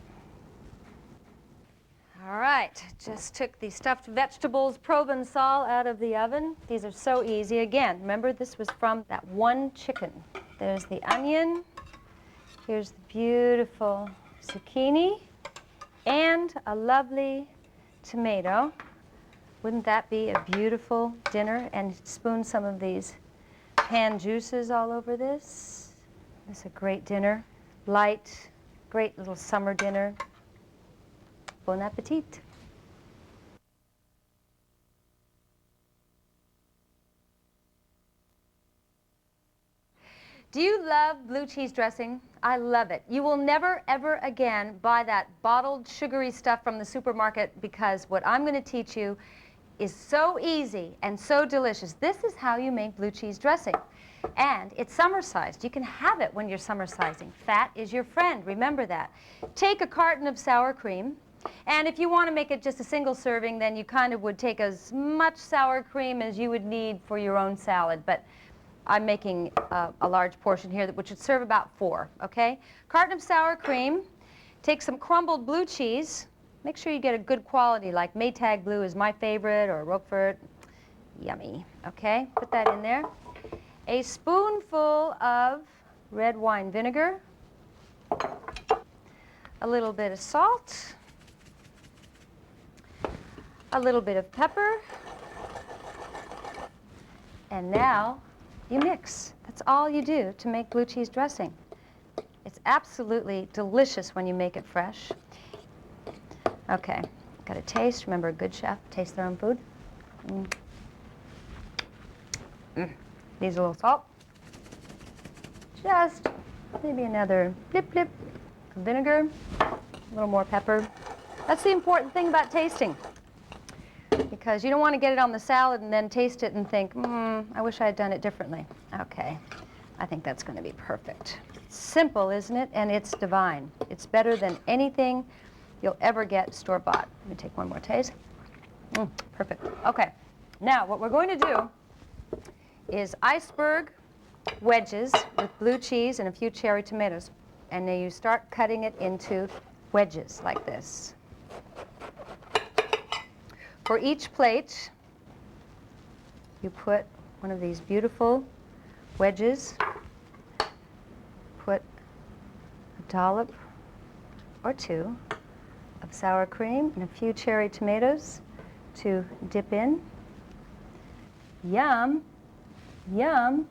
All right, just took the stuffed vegetables Provençal out of the oven. These are so easy. Again, remember this was from that one chicken. There's the onion. Here's the beautiful zucchini and a lovely tomato. Wouldn't that be a beautiful dinner? And spoon some of these pan juices all over this. It's a great dinner. Light, great little summer dinner. Bon appetit. Do you love blue cheese dressing? I love it. You will never, ever again buy that bottled sugary stuff from the supermarket, because what I'm going to teach you is so easy and so delicious. This is how you make blue cheese dressing. And it's summer-sized. You can have it when you're summer-sizing. Fat is your friend. Remember that. Take a carton of sour cream. And if you want to make it just a single serving, then you kind of would take as much sour cream as you would need for your own salad. But I'm making a large portion here, which would serve about 4, okay? Carton of sour cream. Take some crumbled blue cheese. Make sure you get a good quality, like Maytag Blue is my favorite, or Roquefort. Yummy, okay? Put that in there. A spoonful of red wine vinegar. A little bit of salt. A little bit of pepper. And now you mix. That's all you do to make blue cheese dressing. It's absolutely delicious when you make it fresh. Okay, got a taste. Remember, a good chef tastes their own food. Needs a little salt. Just maybe another blip blip of vinegar. A little more pepper. That's the important thing about tasting, because you don't want to get it on the salad and then taste it and think, I wish I had done it differently. Okay, I think that's going to be perfect. It's simple, isn't it? And it's divine. It's better than anything you'll ever get store-bought. Let me take one more taste. Perfect. Okay, now what we're going to do is iceberg wedges with blue cheese and a few cherry tomatoes. And then you start cutting it into wedges like this. For each plate, you put one of these beautiful wedges. Put a dollop or 2 of sour cream and a few cherry tomatoes to dip in. Yum, yum.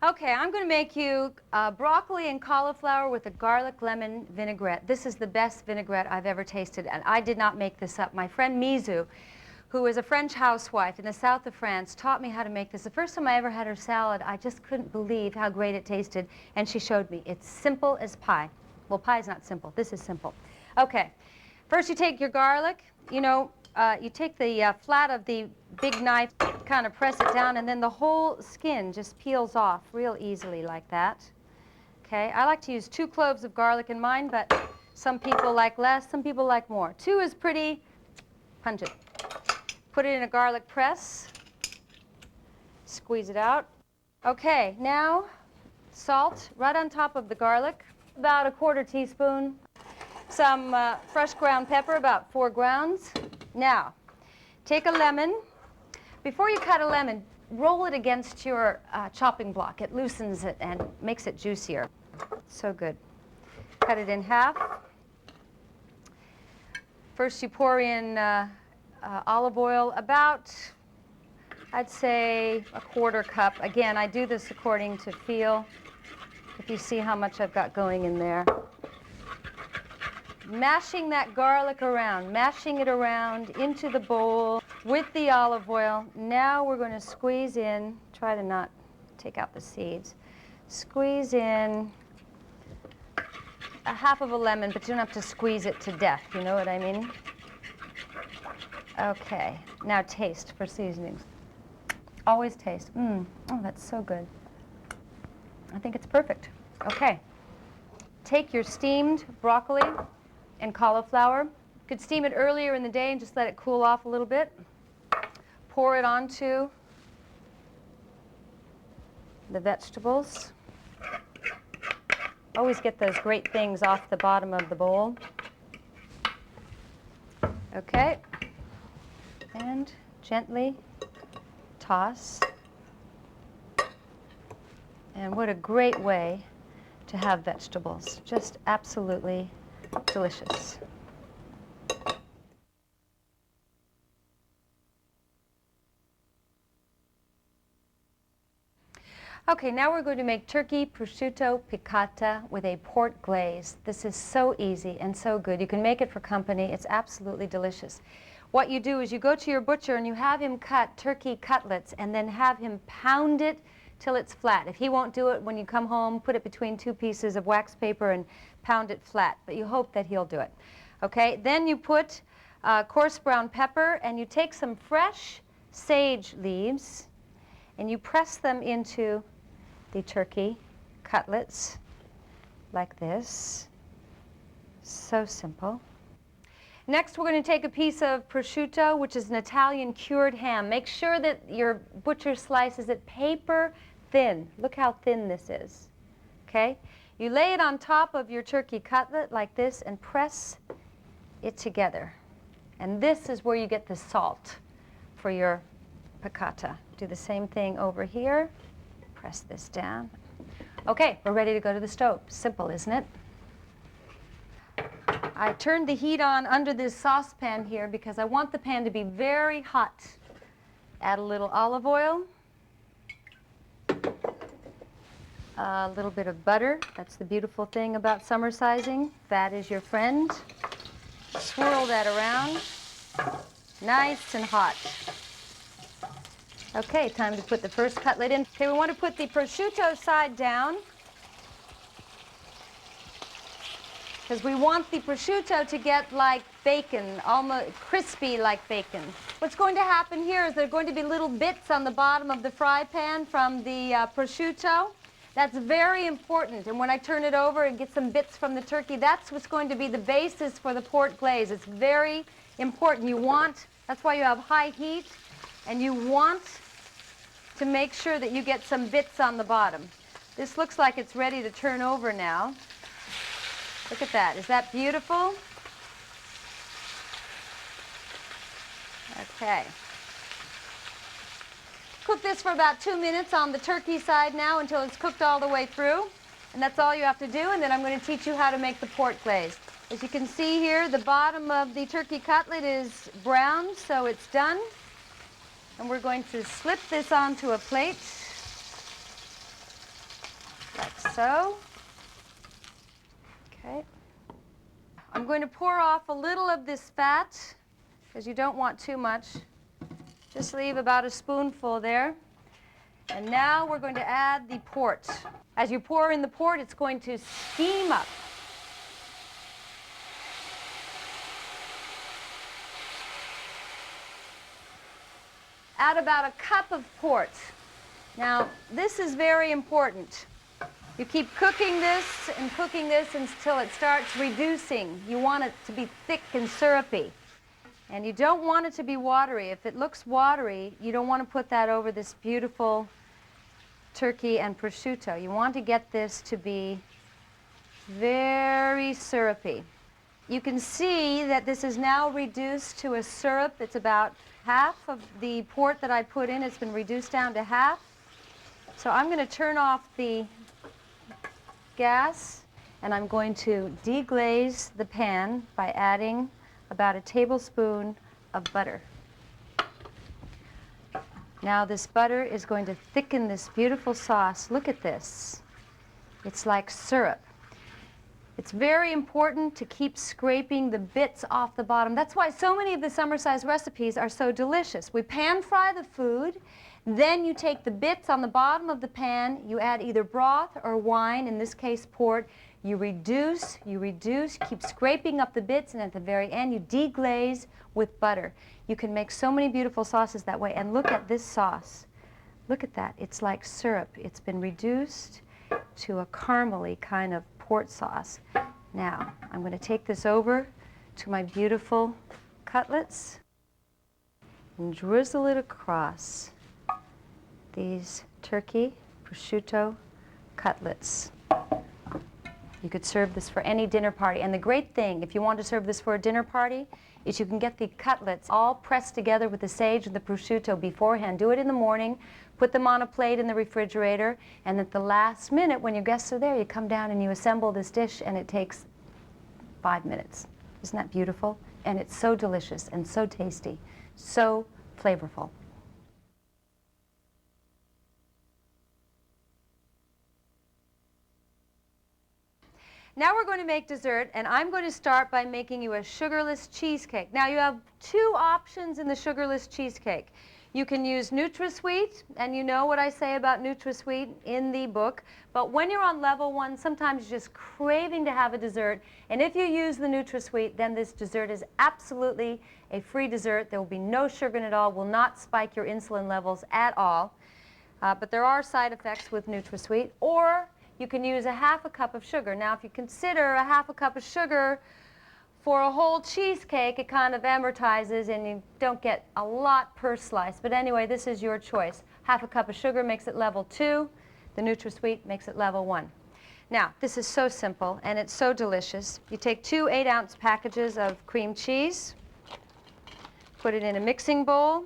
Okay, I'm going to make you broccoli and cauliflower with a garlic lemon vinaigrette. This is the best vinaigrette I've ever tasted, and I did not make this up. My friend Mizu, who is a French housewife in the south of France, taught me how to make this. The first time I ever had her salad, I just couldn't believe how great it tasted, and she showed me. It's simple as pie. Well, pie is not simple. This is simple. Okay, first you take your garlic. You know, you take the flat of the big knife, kind of press it down, and then the whole skin just peels off real easily like that. Okay, I like to use 2 cloves of garlic in mine, but some people like less, some people like more. 2 is pretty pungent. Put it in a garlic press, squeeze it out. Okay, now salt right on top of the garlic, about a 1/4 teaspoon. Some fresh ground pepper, about 4 grounds. Now, take a lemon. Before you cut a lemon, roll it against your chopping block. It loosens it and makes it juicier. So good. Cut it in half. First you pour in olive oil, about, I'd say, a 1/4 cup. Again, I do this according to feel. If you see how much I've got going in there. mashing that garlic around, mashing it around into the bowl with the olive oil. Now we're going to squeeze in, try to not take out the seeds, squeeze in a half of a lemon, but you don't have to squeeze it to death, you know what I mean? Okay, now taste for seasonings. Always taste. Oh, that's so good. I think it's perfect. Okay, take your steamed broccoli and cauliflower. You could steam it earlier in the day and just let it cool off a little bit. Pour it onto the vegetables. Always get those great things off the bottom of the bowl. Okay, and gently toss. And what a great way to have vegetables. Just absolutely delicious. Okay, now we're going to make turkey prosciutto piccata with a port glaze. This is so easy and so good. You can make it for company. It's absolutely delicious. What you do is you go to your butcher and you have him cut turkey cutlets and then have him pound it till it's flat. If he won't do it, when you come home, put it between two pieces of wax paper and pound it flat. But you hope that he'll do it. Okay, then you put coarse brown pepper and you take some fresh sage leaves and you press them into the turkey cutlets like this. So simple. Next, we're going to take a piece of prosciutto, which is an Italian cured ham. Make sure that your butcher slices it paper thin. Look how thin this is. Okay? You lay it on top of your turkey cutlet like this and press it together. And this is where you get the salt for your piccata. Do the same thing over here. Press this down. Okay, we're ready to go to the stove. Simple, isn't it? I turned the heat on under this saucepan here because I want the pan to be very hot. Add a little olive oil, a little bit of butter. That's the beautiful thing about summersizing. Fat is your friend. Swirl that around. Nice and hot. Okay, time to put the first cutlet in. Okay, we want to put the prosciutto side down because we want the prosciutto to get like bacon, almost crispy like bacon. What's going to happen here is there are going to be little bits on the bottom of the fry pan from the prosciutto. That's very important. And when I turn it over and get some bits from the turkey, that's what's going to be the basis for the port glaze. It's very important. That's why you have high heat. And you want to make sure that you get some bits on the bottom. This looks like it's ready to turn over now. Look at that. Is that beautiful? Okay. Cook this for about 2 minutes on the turkey side now until it's cooked all the way through. And that's all you have to do. And then I'm going to teach you how to make the port glaze. As you can see here, the bottom of the turkey cutlet is brown, so it's done. And we're going to slip this onto a plate, like so. Okay. I'm going to pour off a little of this fat, because you don't want too much. Just leave about a spoonful there. And now we're going to add the port. As you pour in the port, it's going to steam up. Add about a cup of port. Now, this is very important. You keep cooking this until it starts reducing. You want it to be thick and syrupy. And you don't want it to be watery. If it looks watery, you don't want to put that over this beautiful turkey and prosciutto. You want to get this to be very syrupy. You can see that this is now reduced to a syrup. It's about half of the port that I put in. It's been reduced down to half. So I'm going to turn off the gas and I'm going to deglaze the pan by adding about a tablespoon of butter. Now this butter is going to thicken this beautiful sauce. Look at this. It's like syrup. It's very important to keep scraping the bits off the bottom. That's why so many of the Somersize recipes are so delicious. We pan fry the food, then you take the bits on the bottom of the pan, you add either broth or wine, in this case port, you reduce, keep scraping up the bits, and at the very end you deglaze with butter. You can make so many beautiful sauces that way. And look at this sauce. Look at that. It's like syrup. It's been reduced to a caramely kind of port sauce. Now, I'm going to take this over to my beautiful cutlets and drizzle it across these turkey prosciutto cutlets. You could serve this for any dinner party. And the great thing, if you want to serve this for a dinner party, is you can get the cutlets all pressed together with the sage and the prosciutto beforehand. Do it in the morning, put them on a plate in the refrigerator, and at the last minute, when your guests are there, you come down and you assemble this dish, and it takes 5 minutes. Isn't that beautiful? And it's so delicious and so tasty, so flavorful. Now we're going to make dessert, and I'm going to start by making you a sugarless cheesecake. Now you have 2 options in the sugarless cheesecake. You can use NutraSweet, and you know what I say about NutraSweet in the book, but when you're on level 1, sometimes you're just craving to have a dessert, and if you use the NutraSweet, then this dessert is absolutely a free dessert. There will be no sugar in it all, will not spike your insulin levels at all, but there are side effects with NutraSweet. Or you can use a ½ a cup of sugar. Now, if you consider a ½ a cup of sugar for a whole cheesecake, it kind of amortizes and you don't get a lot per slice. But anyway, this is your choice. ½ a cup of sugar makes it level 2. The NutraSweet makes it level 1. Now, this is so simple and it's so delicious. You take 2 8-ounce packages of cream cheese, put it in a mixing bowl.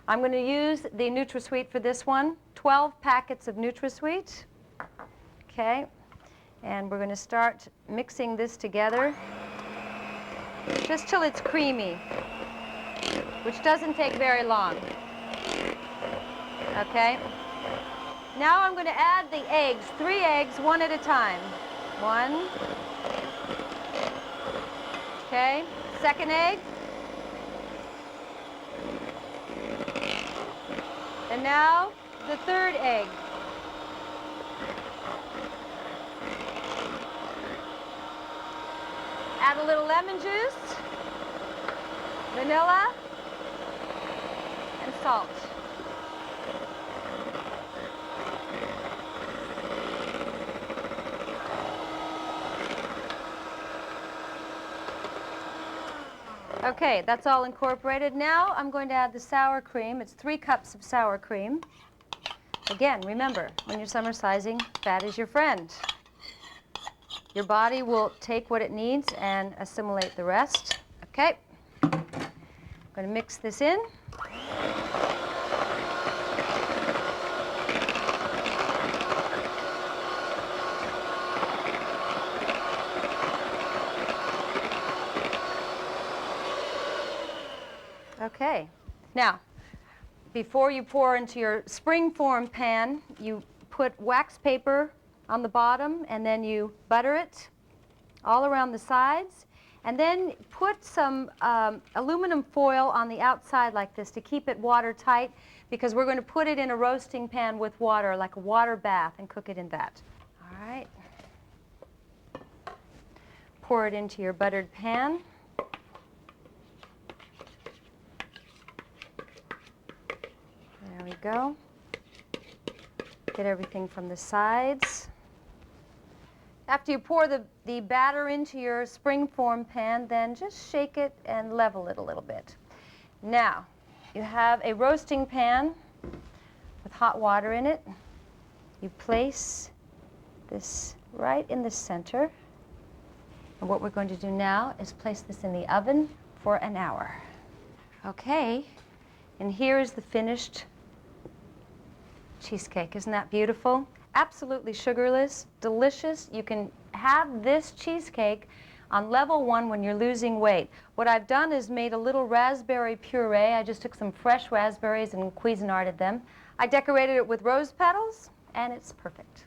I'm going to use the NutraSweet for this one, 12 packets of NutraSweet. Okay, and we're going to start mixing this together just till it's creamy, which doesn't take very long. Okay, now I'm going to add the eggs, 3 eggs, 1 at a time. 1. Okay, second egg. And now the third egg. Add a little lemon juice, vanilla, and salt. Okay, that's all incorporated. Now I'm going to add the sour cream. It's 3 cups of sour cream. Again, remember, when you're summersizing, fat is your friend. Your body will take what it needs and assimilate the rest. Okay, I'm going to mix this in. Okay, now, before you pour into your springform pan, you put wax paper on the bottom, and then you butter it all around the sides, and then put some aluminum foil on the outside like this to keep it watertight, because we're going to put it in a roasting pan with water, like a water bath, and cook it in that. All right. Pour it into your buttered pan. There we go. Get everything from the sides. After you pour the batter into your springform pan, then just shake it and level it a little bit. Now, you have a roasting pan with hot water in it. You place this right in the center. And what we're going to do now is place this in the oven for an hour. Okay, and here is the finished cheesecake. Isn't that beautiful? Absolutely sugarless, delicious. You can have this cheesecake on level 1 when you're losing weight. What I've done is made a little raspberry puree. I just took some fresh raspberries and Cuisinarted them. I decorated it with rose petals, and it's perfect.